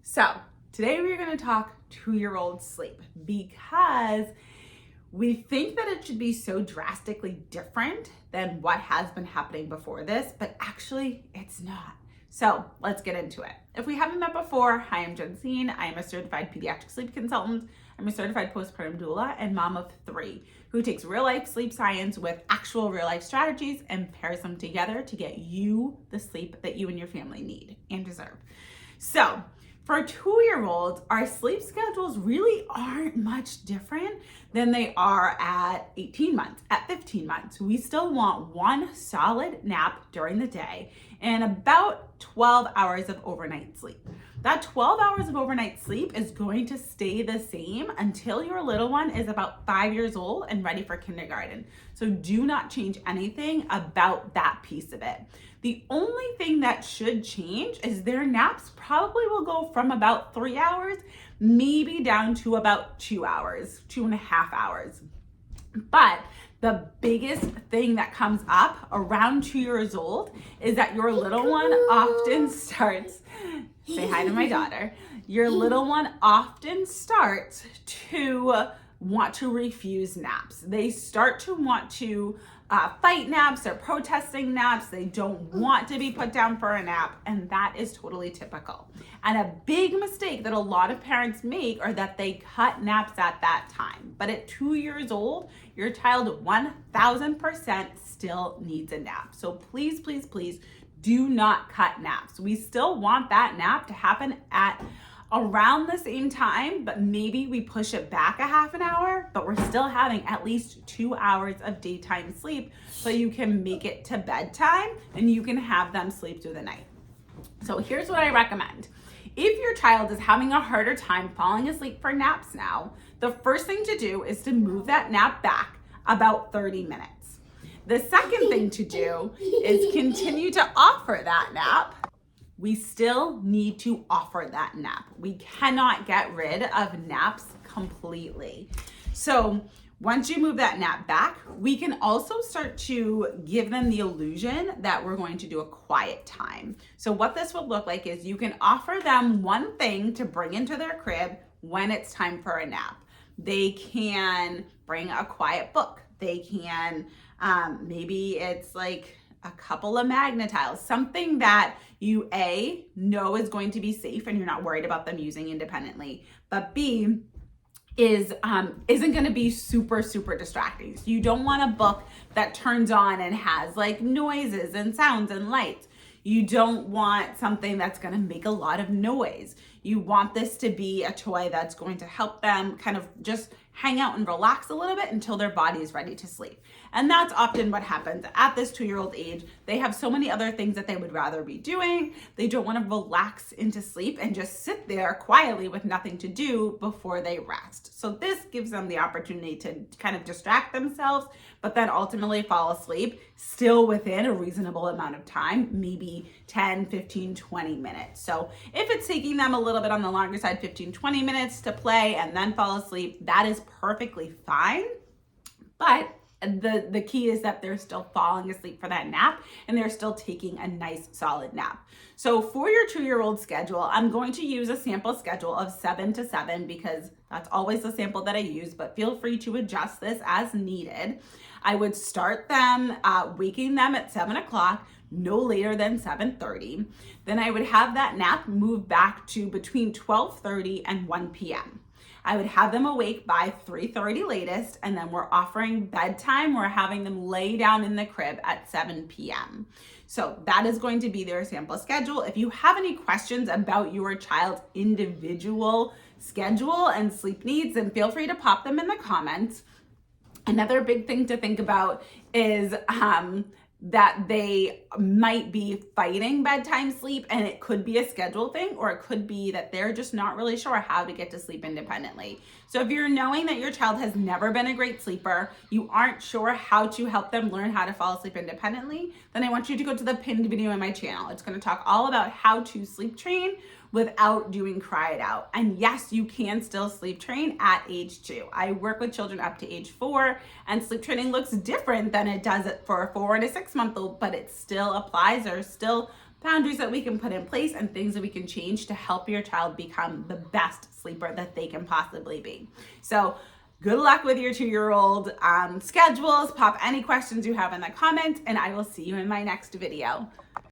So today we're going to talk 2-year-old sleep because we think that it should be so drastically different than what has been happening before this, but actually it's not. So let's get into it. If we haven't met before, hi, I'm Jensine. I am a certified pediatric sleep consultant. I'm a certified postpartum doula and mom of 3 who takes real life sleep science with actual real life strategies and pairs them together to get you the sleep that you and your family need and deserve. So for 2-year-olds, our sleep schedules really aren't much different than they are at 18 months, at 15 months. We still want one solid nap during the day and about 12 hours of overnight sleep. That 12 hours of overnight sleep is going to stay the same until your little one is about 5 years old and ready for kindergarten. So do not change anything about that piece of it. The only thing that should change is their naps probably will go from about 3 hours, maybe down to about 2 hours, 2.5 hours. But the biggest thing that comes up around 2 years old is that your little one often starts, say hi to my daughter, your little one often starts to want to refuse naps. They start to want to fight naps. They're protesting naps. They don't want to be put down for a nap, and that is totally typical. And a big mistake that a lot of parents make are that they cut naps at that time. But at 2 years old, your child 1000% still needs a nap. So please, please, please do not cut naps. We still want that nap to happen at around the same time, but maybe we push it back a half an hour, but we're still having at least 2 hours of daytime sleep so you can make it to bedtime and you can have them sleep through the night. So here's what I recommend. If your child is having a harder time falling asleep for naps now, the first thing to do is to move that nap back about 30 minutes. The second thing to do is continue to offer that nap. We still need to offer that nap. We cannot get rid of naps completely. So once you move that nap back, we can also start to give them the illusion that we're going to do a quiet time. So what this would look like is you can offer them one thing to bring into their crib when it's time for a nap. They can bring a quiet book. They can, maybe it's like a couple of magnet tiles, something that you know is going to be safe and you're not worried about them using independently, but B isn't going to be super distracting. So you don't want a book that turns on and has like noises and sounds and lights. You don't want something that's going to make a lot of noise. You want this to be a toy that's going to help them kind of just hang out and relax a little bit until their body is ready to sleep. And that's often what happens at this 2-year-old age. They have so many other things that they would rather be doing. They don't want to relax into sleep and just sit there quietly with nothing to do before they rest. So this gives them the opportunity to kind of distract themselves, but then ultimately fall asleep still within a reasonable amount of time, maybe 10, 15, 20 minutes. So if it's taking them a little bit on the longer side, 15, 20 minutes to play and then fall asleep, that is perfectly fine. But the key is that they're still falling asleep for that nap and they're still taking a nice solid nap. So for your 2-year-old schedule, I'm going to use a sample schedule of 7 to 7 because that's always the sample that I use, but feel free to adjust this as needed. I would start them, waking them at 7 o'clock, no later than 7:30. Then I would have that nap move back to between 12:30 and 1 p.m. I would have them awake by 3:30 latest, and then we're offering bedtime. We're having them lay down in the crib at 7 p.m. So that is going to be their sample schedule. If you have any questions about your child's individual schedule and sleep needs, then feel free to pop them in the comments. Another big thing to think about is that they might be fighting bedtime sleep, and it could be a schedule thing, or it could be that they're just not really sure how to get to sleep independently. So if you're knowing that your child has never been a great sleeper, you aren't sure how to help them learn how to fall asleep independently, then I want you to go to the pinned video in my channel. It's going to talk all about how to sleep train without doing cry it out. And yes, you can still sleep train at age 2. I work with children up to age 4, and sleep training looks different than it does for a 4 and a 6-month-old, but it still applies. There's still boundaries that we can put in place and things that we can change to help your child become the best sleeper that they can possibly be. So good luck with your 2-year-old schedules. Pop any questions you have in the comments, and I will see you in my next video.